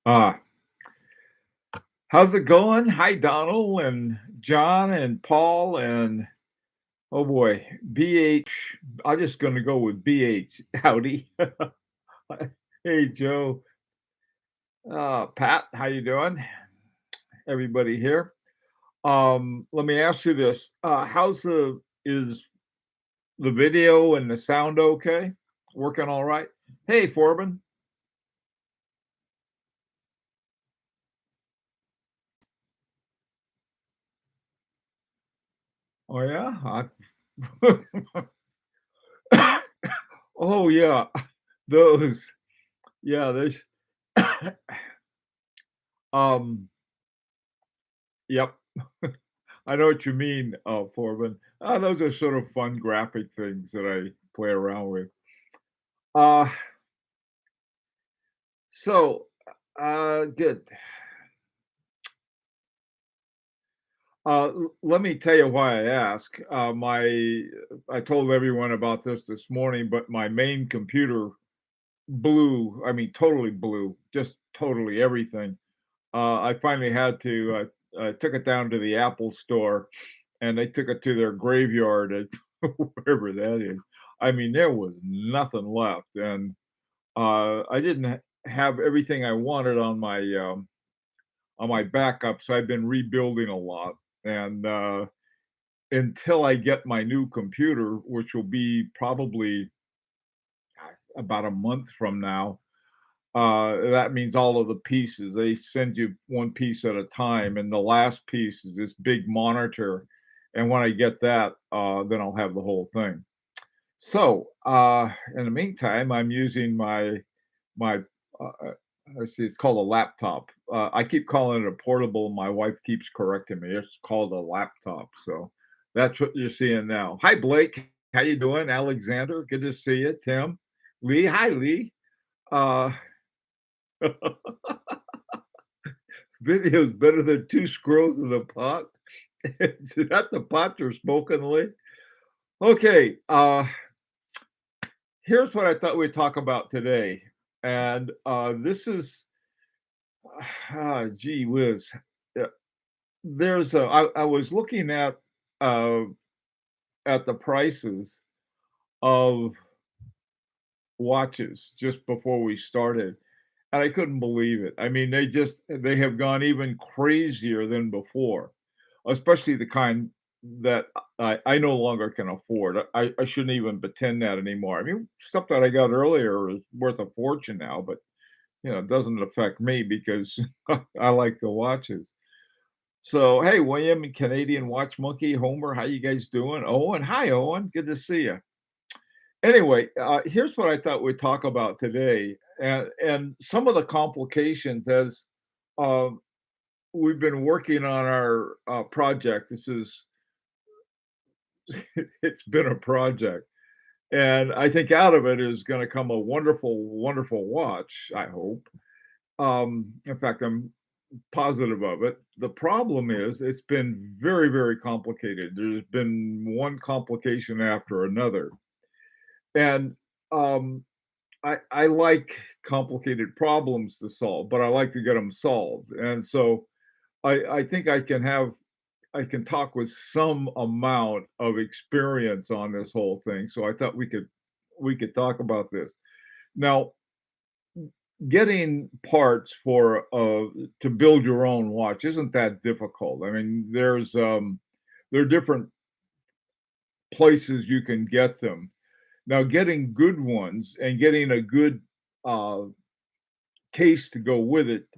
Ah, how's it going? Hi, Donald and John and Paul and oh boy, BH. I'm just going to go with BH. Howdy. Hey, Joe. Pat, how you doing? Everybody here. Let me ask you this. How's is the video and the sound okay? Working all right? Hey, Forbin. Oh yeah. Oh yeah. Those. Yeah, there's um yep. I know what you mean, Foreman. Those are sort of fun graphic things that I play around with. Uh, good. Let me tell you why I ask. I told everyone about this morning, but my main computer blew. I mean, totally blew, just totally everything. I finally had to. I took it down to the Apple store, and they took it to their graveyard at wherever that is. I mean, there was nothing left, and I didn't have everything I wanted on my backup, so I've been rebuilding a lot. And until I get my new computer, which will be probably about a month from now, that means all of the pieces. They send you one piece at a time, and the last piece is this big monitor. And when I get that, then I'll have the whole thing. So, in the meantime, I'm using my let's see, it's called a laptop. I keep calling it a portable. My wife keeps correcting me. It's called a laptop. So that's what you're seeing now. Hi, Blake. How you doing? Alexander, good to see you. Tim, Lee. Hi, Lee. Uh, Video's better than two squirrels in a pot. Is that the pot you're smoking, Lee? Okay. Here's what I thought we'd talk about today. And this is, gee whiz. Yeah, I was looking uh, at the prices of watches just before we started, and I couldn't believe it. I mean, they have gone even crazier than before, especially the kind that I no longer can afford. I shouldn't even pretend that anymore. I mean, stuff that I got earlier is worth a fortune now, but it doesn't affect me because I like the watches. So, hey, William, Canadian Watch Monkey, Homer, how you guys doing? Owen, hi, Owen, good to see you. Anyway, here's what I thought we'd talk about today, and some of the complications as um, we've been working on our project. It's been a project, and I think out of it is going to come a wonderful, wonderful watch. I hope. In fact, I'm positive of it. The problem is it's been very, very complicated. There's been one complication after another. And I like complicated problems to solve, but I like to get them solved. And so I think I can talk with some amount of experience on this whole thing. So I thought we could talk about this. Now, getting parts for to build your own watch isn't that difficult. I mean, there are different places you can get them. Now, getting good ones and getting a good uh, case to go with it,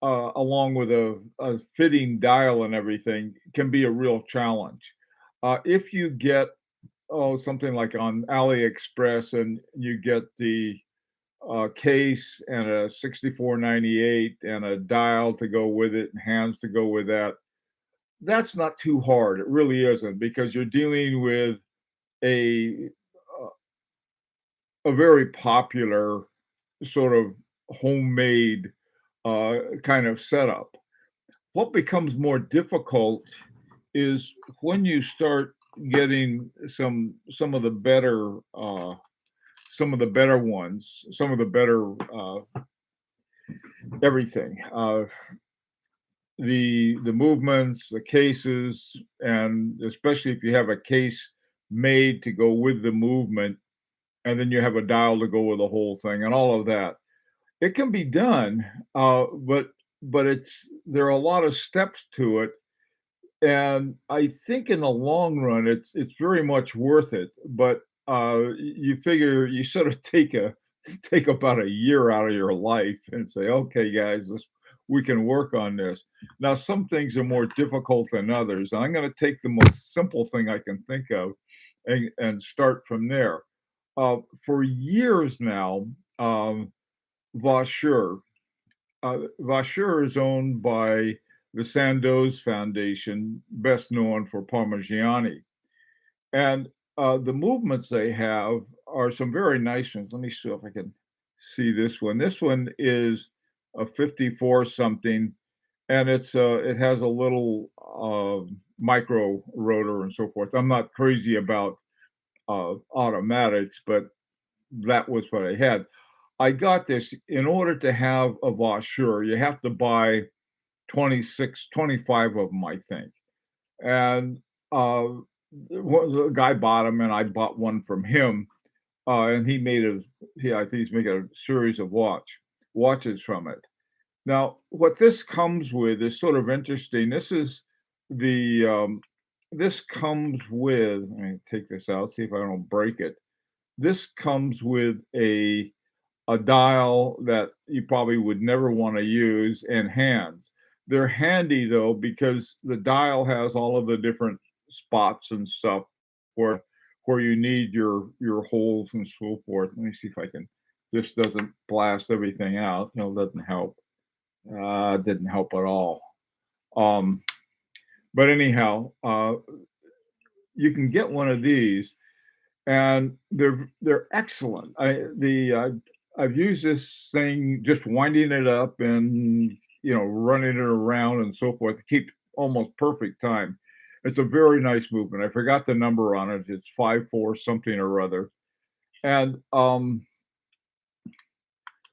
along with a fitting dial and everything, can be a real challenge. If you get something like on AliExpress and you get the case and a 6498 and a dial to go with it and hands to go with that, that's not too hard. It really isn't because you're dealing with a a very popular sort of homemade kind of setup. What becomes more difficult is when you start getting some of the better ones, some of the better everything. The movements, the cases, and especially if you have a case made to go with the movement, and then you have a dial to go with the whole thing, and all of that. It can be done, but it's there are a lot of steps to it, and I think in the long run, it's very much worth it. But you figure you sort of take about a year out of your life and say, okay, guys, we can work on this. Now, some things are more difficult than others. I'm going to take the most simple thing I can think of and start from there. For years now, um, Vaucheur Vaucheur is owned by the Sandoz Foundation, best known for Parmigiani. And the movements they have are some very nice ones. Let me see if I can see this one. This one is a 54 something, and it has a little micro rotor and so forth. I'm not crazy about automatics, but that was what I had. I got this in order to have a Vaucheur, you have to buy 26, 25 of them, I think. And the guy bought them, and I bought one from him. And he made I think he's making a series of watches from it. Now, what this comes with is sort of interesting. The, this comes with, let me take this out, see if I don't break it. This comes with a dial that you probably would never want to use and hands. They're handy though because the dial has all of the different spots and stuff where where you need your holes and so forth. Let me see if I can. This doesn't blast everything out. No, it doesn't help. Didn't help at all. Um, but anyhow, you can get one of these and they're excellent. I've used this thing just winding it up and running it around and so forth to keep almost perfect time. It's a very nice movement. I forgot the number on it. It's 5/4 something or other, and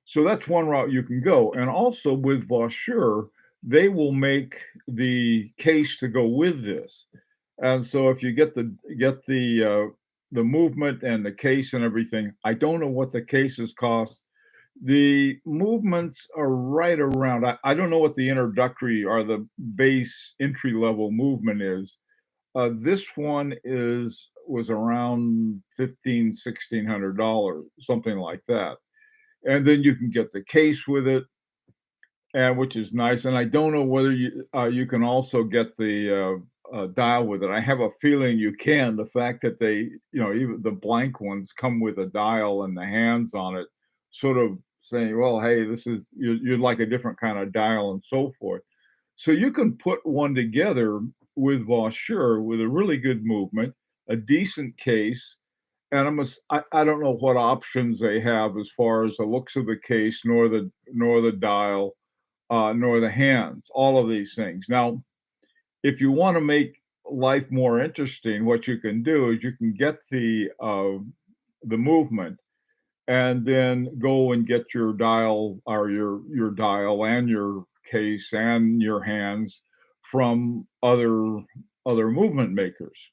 so that's one route you can go. And also with Vaucheur, they will make the case to go with this. And so if you get the movement and the case and everything, I don't know what the cases cost. The movements are right around. I don't know what the introductory or the base entry level movement is. This one is was around 15, $1,600, something like that. And then you can get the case with it, and which is nice. And I don't know whether you can also get the dial with it. I have a feeling you can. The fact that even the blank ones come with a dial and the hands on it, sort of saying, well, hey, this is you'd like a different kind of dial and so forth. So you can put one together with Vaucheur with a really good movement, a decent case, and I don't know what options they have as far as the looks of the case, nor the dial, nor the hands, all of these things. Now, if you want to make life more interesting, what you can do is you can get the movement and then go and get your dial or your dial and your case and your hands from other movement makers.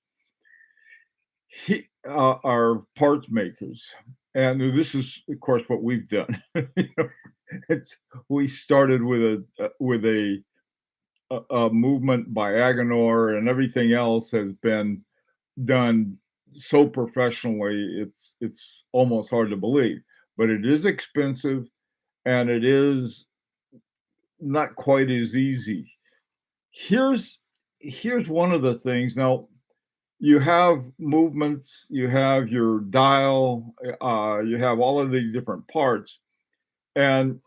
Are parts makers, and this is of course what we've done. It's we started with a movement by Agenor, and everything else has been done so professionally, it's almost hard to believe. But it is expensive, and it is not quite as easy. Here's here's one of the things. Now, you have movements, you have your dial, you have all of these different parts, and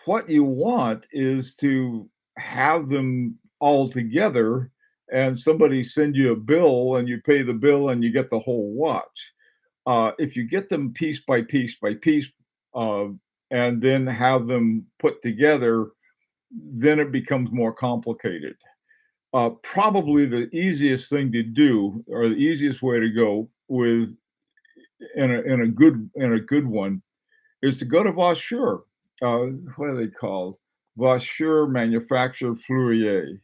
what you want is to have them all together and somebody send you a bill and you pay the bill and you get the whole watch. If you get them piece by piece, uh, and then have them put together, then it becomes more complicated. Probably the easiest thing to do, or the easiest way to go with in a good one, is to go to Vaucheur uh, what are they called? Voiture Manufacture Fleurier,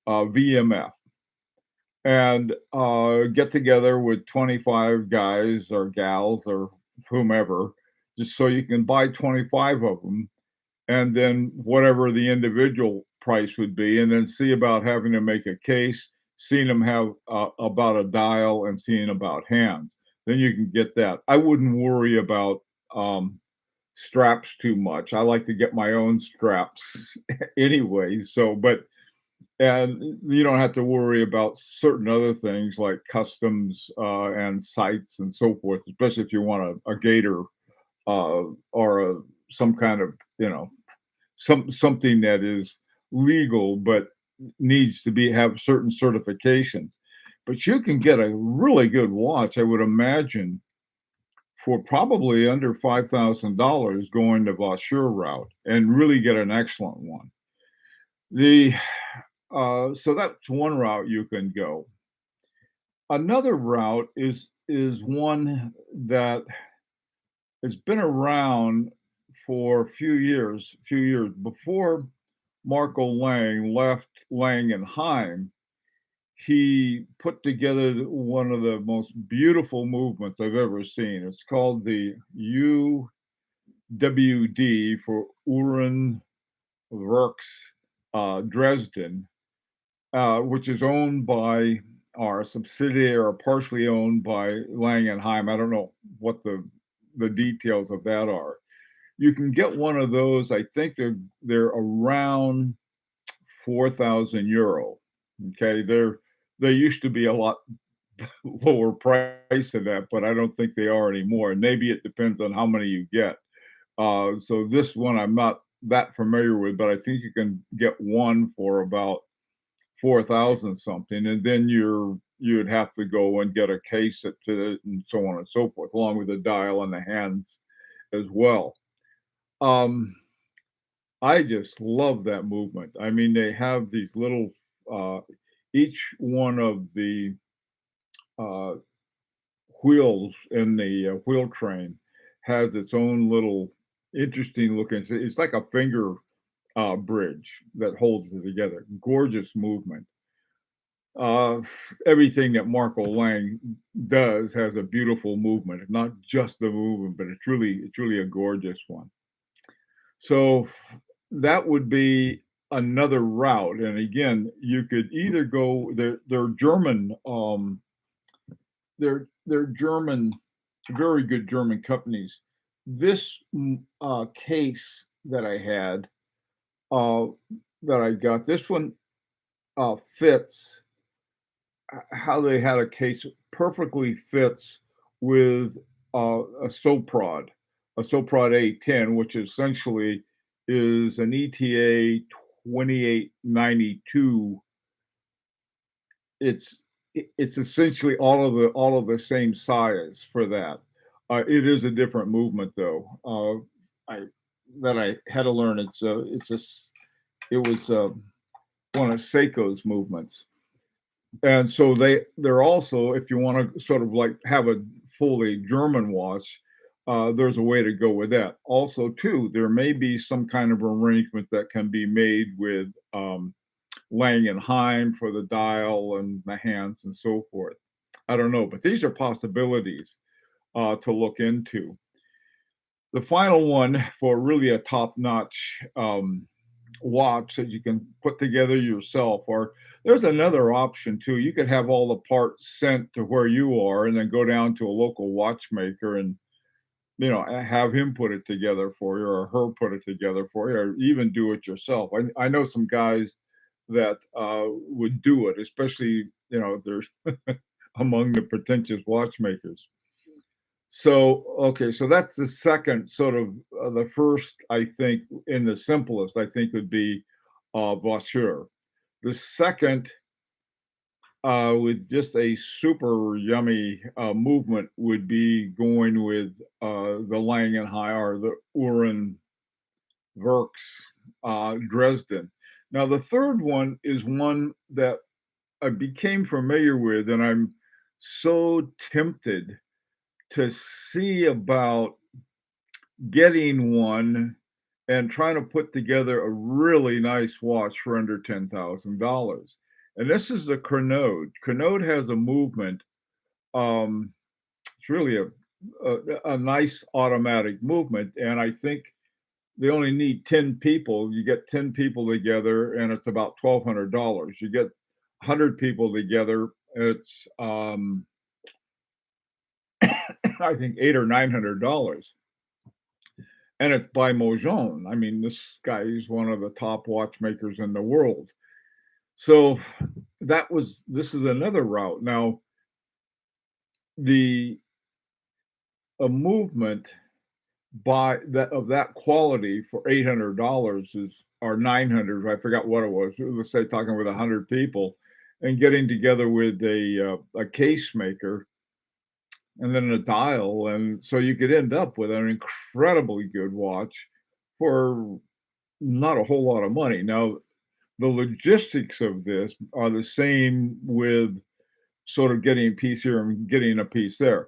VMF, and get together with 25 guys or gals or whomever, just so you can buy 25 of them, and then whatever the individual price would be, and then see about having to make a case, seeing them have about a dial, and seeing about hands. Then you can get that. I wouldn't worry about um, straps too much. I like to get my own straps anyway. So, but and you don't have to worry about certain other things like customs and sites and so forth, especially if you want a gator or some kind of something that is legal but needs to be have certain certifications. But you can get a really good watch, I would imagine, for probably under $5,000 going the Vaucher route and really get an excellent one. The so that's one route you can go. Another route is one that has been around for a few years before Marco Lang left Lang and Heim. He put together one of the most beautiful movements I've ever seen. It's called the UWD for Uhren Works Dresden, which is owned by our subsidiary or partially owned by Lang and Heim. I don't know what the details of that are. You can get one of those. I think they're around 4,000 euro. Okay, they used to be a lot lower price than that, but I don't think they are anymore. And maybe it depends on how many you get. So this one I'm not that familiar with, but I think you can get one for about 4,000 something, and then you'd have to go and get a case it to it and so on and so forth, along with the dial and the hands as well. Um, I just love that movement. I mean, they have these little, uh, each one of the uh, wheels in the wheel train has its own little interesting looking. It's like a finger bridge that holds it together. Gorgeous movement. Uh, Everything that Marco Lang does has a beautiful movement. Not just the movement, but it's really a gorgeous one. So that would be another route. And again, you could either go. They're German. They're German, very good German companies. This case that I had, uh, that I got, this one fits how they had a case perfectly fits with a Soprod A10, which essentially is an ETA 2892. It's it's essentially all of the same size for that. It is a different movement though. I that I had to learn. It was one of Seiko's movements. And so they're also, if you want to sort of like have a fully German watch, there's a way to go with that. Also, too, there may be some kind of arrangement that can be made with Lang and Heim for the dial and the hands and so forth. I don't know, but these are possibilities to look into. The final one for really a top-notch watch that you can put together yourself, or there's another option too. You could have all the parts sent to where you are and then go down to a local watchmaker and have him put it together for you or her put it together for you, or even do it yourself. I know some guys that would do it, especially they're among the pretentious watchmakers. So, okay, so that's the second sort of the first, I think, in the simplest, I think would be voiture. The second, with just a super yummy movement, would be going with the Langenheim or the Uhren Works Dresden. Now, the third one is one that I became familiar with, and I'm so tempted to see about getting one and trying to put together a really nice watch for under $10,000. And this is the Chronode. Chronode has a movement. It's really a nice automatic movement, and I think they only need 10 people. You get 10 people together, and it's about $1,200. You get 100 people together, it's I think eight or $900, and it's by Mojon. I mean, this guy is one of the top watchmakers in the world. So this is another route. Now, the a movement by that of that quality for $800 is or 900. I forgot what it was. Let's say talking with 100 people and getting together with a case maker and then a dial, and so you could end up with an incredibly good watch for not a whole lot of money. Now, the logistics of this are the same with sort of getting a piece here and getting a piece there.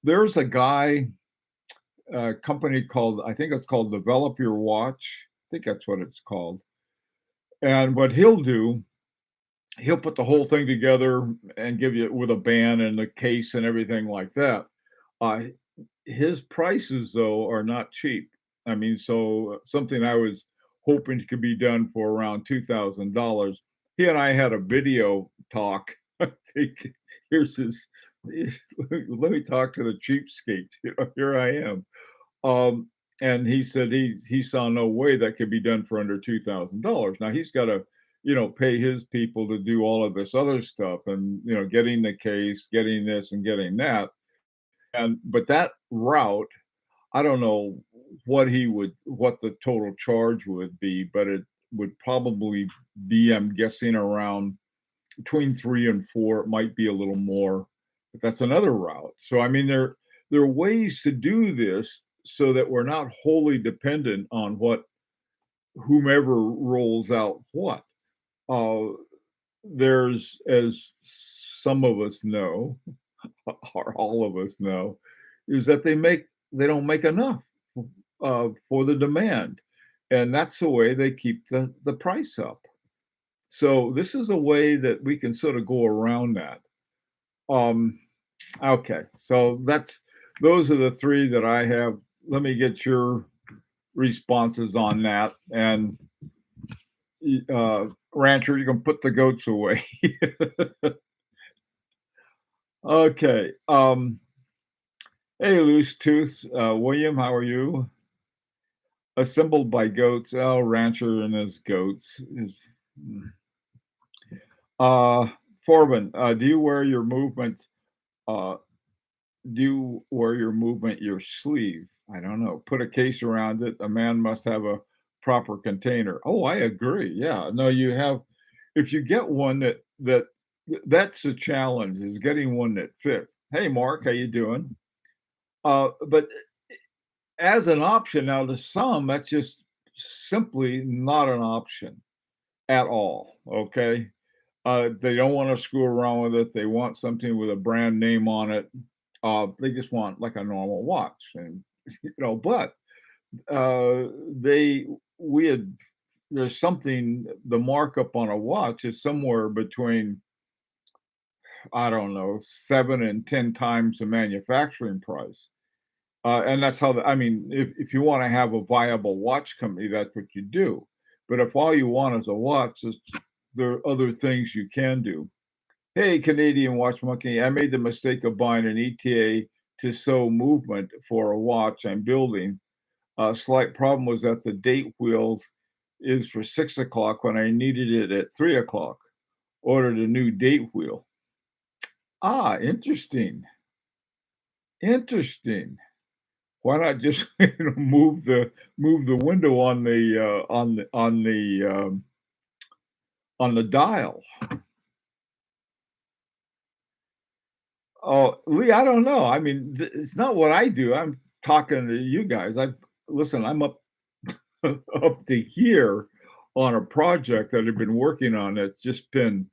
There's a guy, a company called, I think it's called Develop Your Watch. I think that's what it's called. And what he'll do, he'll put the whole thing together and give you with a band and the case and everything like that. Uh, his prices though are not cheap. I mean, so something I was hoping could be done for around $2,000. He and I had a video talk. I think here's his. Let me talk to the cheapskate. You know, here I am. Um, and he said he saw no way that could be done for under $2,000. Now he's got to, pay his people to do all of this other stuff, and getting the case, getting this, and getting that. And but that route, I don't know what the total charge would be, but it would probably be, I'm guessing, around between 3 and 4. It might be a little more, but that's another route. So, I mean, there are ways to do this so that we're not wholly dependent on what whomever rolls out what. Uh, there's, as some of us know, or all of us know, is that they don't make enough for the demand, and that's the way they keep the price up. So this is a way that we can sort of go around that. Um, okay, so those are the three that I have. Let me get your responses on that, and Rancher, you can put the goats away. Okay. Hey, Loose Tooth, William, how are you? Assembled by goats. Oh, Rancher and his goats. Uh, Forbin, uh, do you wear your movement your sleeve? I don't know. Put a case around it. A man must have a proper container. Oh, I agree. Yeah. No, you have, if you get one that's the challenge, is getting one that fits. Hey, Mark, how you doing? But as an option, now to some, that's just simply not an option at all. Okay. They don't want to screw around with it. They want something with a brand name on it. They just want like a normal watch, and but they we had there's something, the markup on a watch is somewhere between, I don't know, 7 and 10 times the manufacturing price. And that's how I mean, if you want to have a viable watch company, that's what you do. But if all you want is a watch, there are other things you can do. Hey, Canadian Watch Monkey, I made the mistake of buying an ETA to sew movement for a watch I'm building. A slight problem was that the date wheels is for 6 o'clock when I needed it at 3 o'clock. Ordered a new date wheel. Ah, interesting. Interesting. Why not just move the window on on the dial? Oh, Lee, I don't know. I mean, it's not what I do. I'm talking to you guys. Listen, I'm up up to here on a project that I've been working on. It's just been,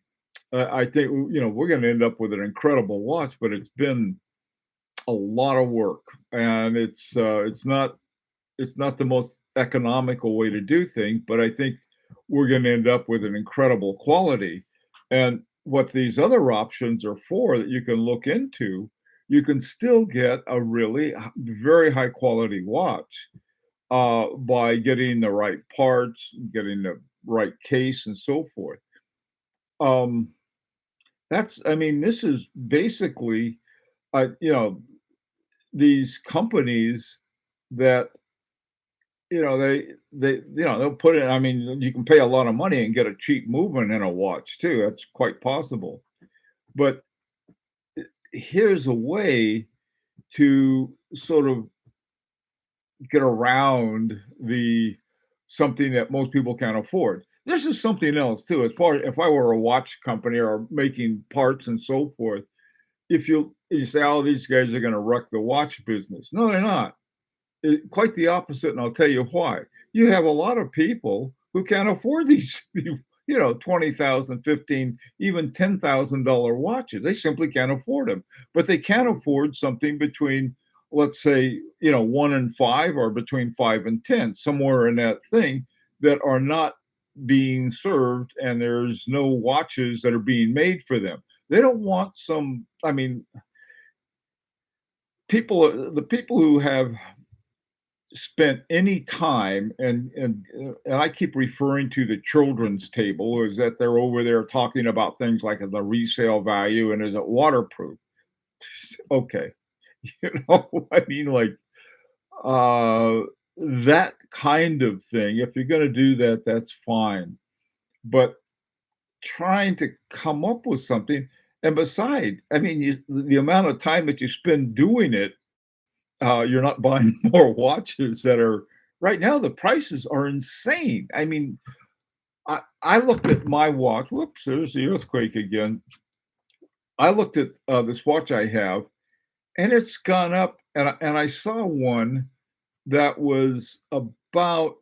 I think, we're going to end up with an incredible watch, but it's been a lot of work, and it's not the most economical way to do things, but I think we're gonna end up with an incredible quality. And what these other options are for that you can look into, you can still get a really very high quality watch by getting the right parts, getting the right case, and so forth. Um, I mean, this is basically, these companies that they'll put it. I mean, you can pay a lot of money and get a cheap movement in a watch too. That's quite possible. But here's a way to sort of get around the something that most people can't afford. This is something else too. As far if I were a watch company or making parts and so forth, if you say, "Oh, these guys are going to wreck the watch business," no, they're not. Quite the opposite, and I'll tell you why. You have a lot of people who can't afford these, 20,000, 15, even $10,000 watches. They simply can't afford them, but they can afford something between, let's say, 1 and 5 or between 5 and 10, somewhere in that thing that are not being served, and there's no watches that are being made for them. They don't want some I mean, the people who have spent any time and I keep referring to the children's table is that they're over there talking about things like the resale value and is it waterproof? Okay. I mean, like, uh, that kind of thing, if you're gonna do that, that's fine. But trying to come up with something and beside, I mean, the amount of time that you spend doing it you're not buying more watches that are right now, the prices are insane. I mean, I looked at my watch. Whoops, there's the earthquake again. I looked at, this watch I have, and it's gone up, and I saw one that was about,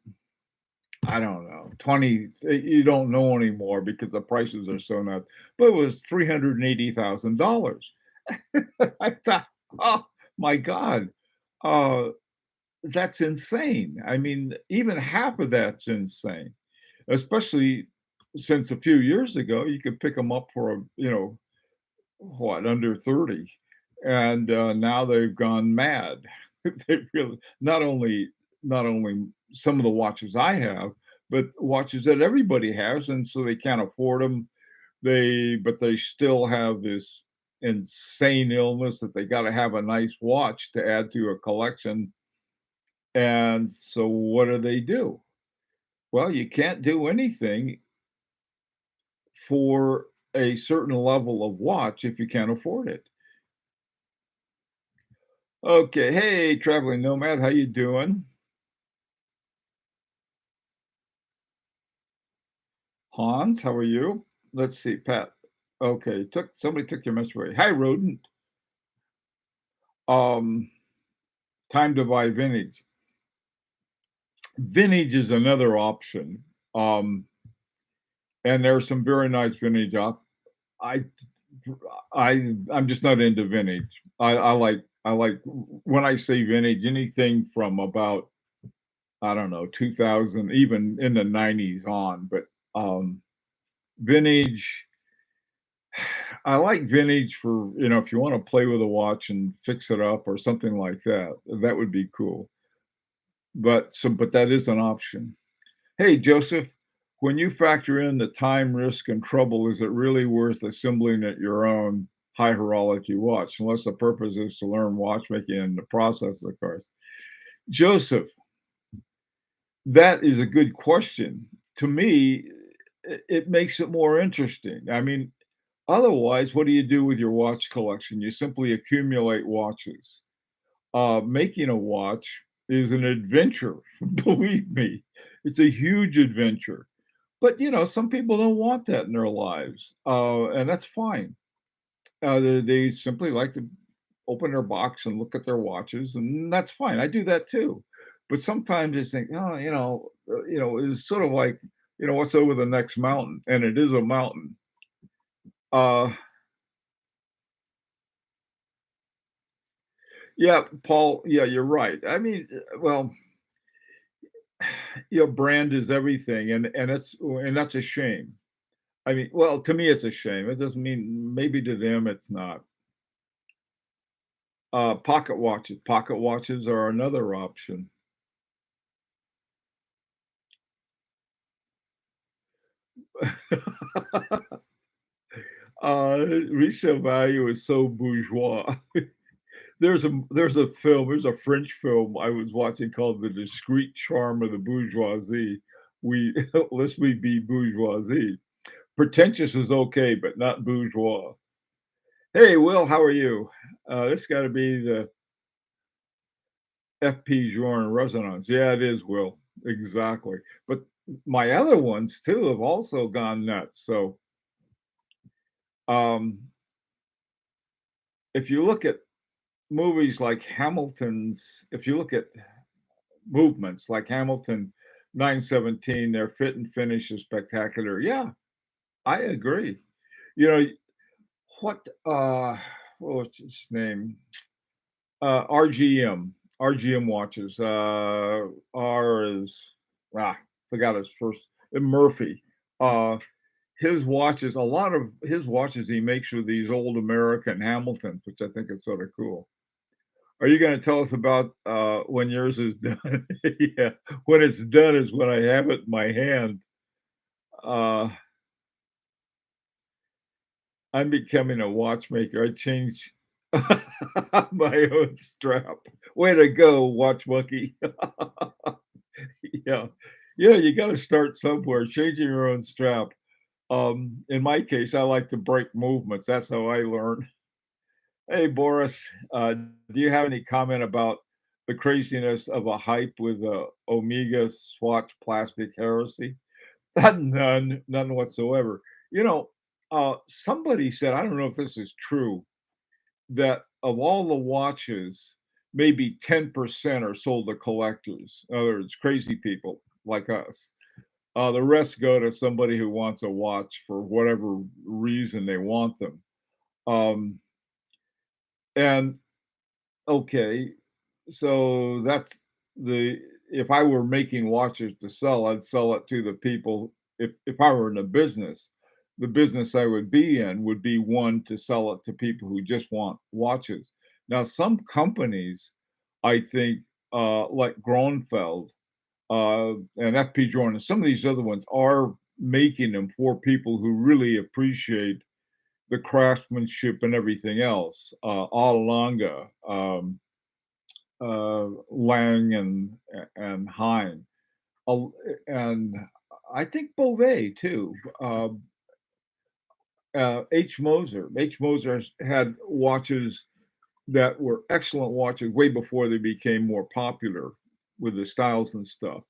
I don't know, 20 you don't know anymore because the prices are so nuts, but it was $380,000. I thought, "Oh my god." Uh That's insane. I mean, even half of that's insane, especially since a few years ago, you could pick them up for what, under 30, and, now they've gone mad. They really not only some of the watches I have, but watches that everybody has, and so they can't afford them. They still have this insane illness that they gotta have a nice watch to add to a collection, and so what do? Well, you can't do anything for a certain level of watch if you can't afford it. Okay, hey, traveling nomad, how you doing? Hans, how are you? Let's see, Pat. Okay, somebody took your message away. Hi, rodent. Um, time to buy vintage. Vintage is another option. Um, and there's some very nice vintage I I'm just not into vintage. I like when I say vintage, anything from about, I don't know, 2000, even in the 90s on, but, vintage I like vintage for, if you wanna play with a watch and fix it up or something like that, that would be cool. But that is an option. Hey, Joseph, when you factor in the time, risk, and trouble, is it really worth assembling at your own high horology watch, unless the purpose is to learn watchmaking in the process, of course? Joseph, that is a good question. To me, it makes it more interesting. I mean, otherwise, what do you do with your watch collection? You simply accumulate watches. Making a watch is an adventure, believe me. It's a huge adventure. But, some people don't want that in their lives, and that's fine. They simply like to open their box and look at their watches, and that's fine. I do that too. But sometimes I think, "Oh, it's sort of like, what's over the next mountain?" And it is a mountain. Uh, yeah, Paul, yeah, you're right. I mean, well, brand is everything, and that's a shame. I mean, well, to me, it's a shame. It doesn't mean maybe to them it's not. Pocket watches. Pocket watches are another option. Resale value is so bourgeois. There's a French film I was watching called The Discreet Charm of the Bourgeoisie. We lest we be bourgeoisie. Pretentious is okay, but not bourgeois. Hey, Will, how are you? This got to be the FP Jour Resonance. Yeah, it is, Will. Exactly. But my other ones too have also gone nuts. So, um, if you look at movies like Hamilton's, if you look at movements like Hamilton 917, their fit and finish is spectacular. Yeah, I agree. You know, what what's his name? RGM watches. R is forgot his first Murphy. Uh his watches, a lot of his watches he makes with these old American Hamiltons, which I think is sort of cool. Are you going to tell us about when yours is done? Yeah, when it's done is when I have it in my hand. Uh, I'm becoming a watchmaker. I change my own strap. Way to go, watch monkey. Yeah, yeah. You got to start somewhere. Changing your own strap. In my case, I like to break movements. That's how I learn. Hey, Boris, do you have any comment about the craziness of a hype with the Omega Swatch plastic heresy? None, none whatsoever. You know, somebody said, I don't know if this is true, that of all the watches, maybe 10% are sold to collectors. In other words, crazy people like us. The rest go to somebody who wants a watch for whatever reason they want them. Um, and okay, so that's the if I were making watches to sell, I'd sell it to the people. If I were in a business, the business I would be in would be one to sell it to people who just want watches. Now, some companies, I think, like Gronfeld and FP Jordan, some of these other ones are making them for people who really appreciate the craftsmanship and everything else. Alanga, Lang and Hine, and I think Beauvais too. H. Moser. H. Moser had watches that were excellent watches way before they became more popular with the styles and stuff.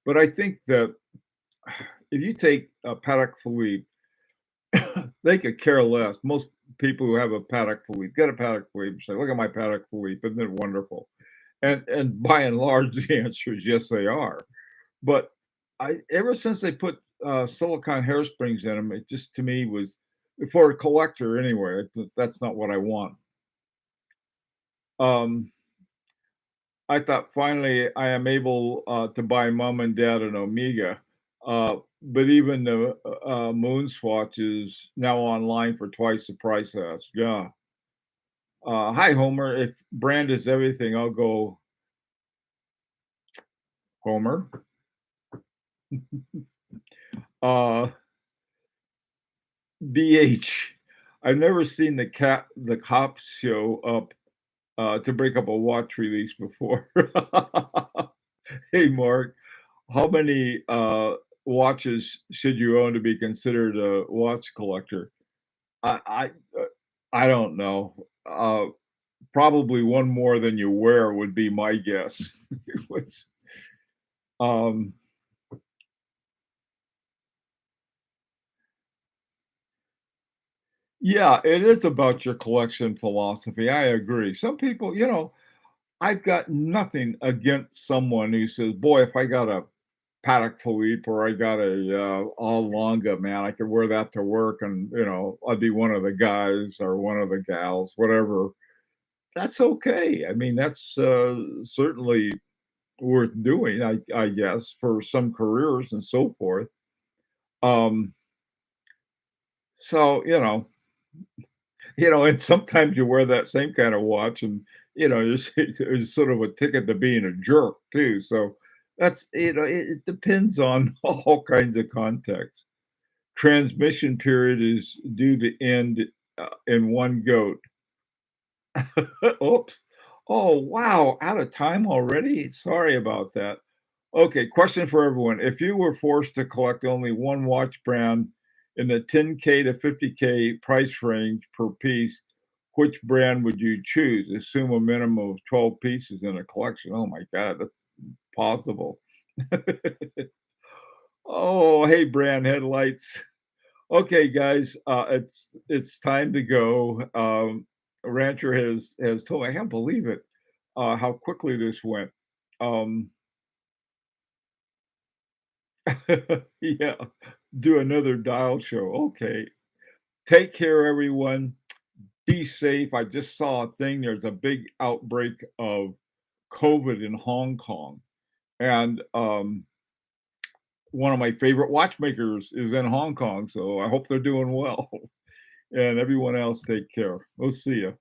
But I think that if you take a Patek Philippe, they could care less. Most people who have a Patek Philippe get a Patek Philippe. Say, "Look at my Patek Philippe, isn't it wonderful?" And by and large, the answer is yes, they are. But I ever since they put silicone hairsprings in them, it just to me was for a collector anyway. That's not what I want. Um, I thought finally I am able to buy mom and dad an Omega, but even the Moon Swatch is now online for twice the price. As yeah. Hi Homer. If brand is everything, I'll go Homer. Uh, BH. I've never seen the cops show up to break up a watch release before. Hey, Mark, how many watches should you own to be considered a watch collector? I I, uh, I don't know. Probably one more than you wear would be my guess. It was, um, yeah, it is about your collection philosophy. I agree. Some people, I've got nothing against someone who says, "Boy, if I got a Patek Philippe or I got a Allanga, man, I could wear that to work, and I'd be one of the guys or one of the gals, whatever." That's okay. I mean, that's certainly worth doing, I guess, for some careers and so forth. Um, so, and sometimes you wear that same kind of watch and, it's sort of a ticket to being a jerk too. So it depends on all kinds of context. Transmission period is due to end in one goat. Oops. Oh, wow. Out of time already? Sorry about that. Okay, question for everyone. If you were forced to collect only one watch brand in the 10K to 50K price range per piece, which brand would you choose? Assume a minimum of 12 pieces in a collection. Oh my God, that's possible. Oh, hey, brand headlights. Okay, guys, it's time to go. Rancher has told me, I can't believe it, how quickly this went. Um, yeah, do another dial show. Okay. Take care, everyone. Be safe. I just saw a thing. There's a big outbreak of COVID in Hong Kong. And one of my favorite watchmakers is in Hong Kong. So I hope they're doing well. And everyone else, take care. We'll see you.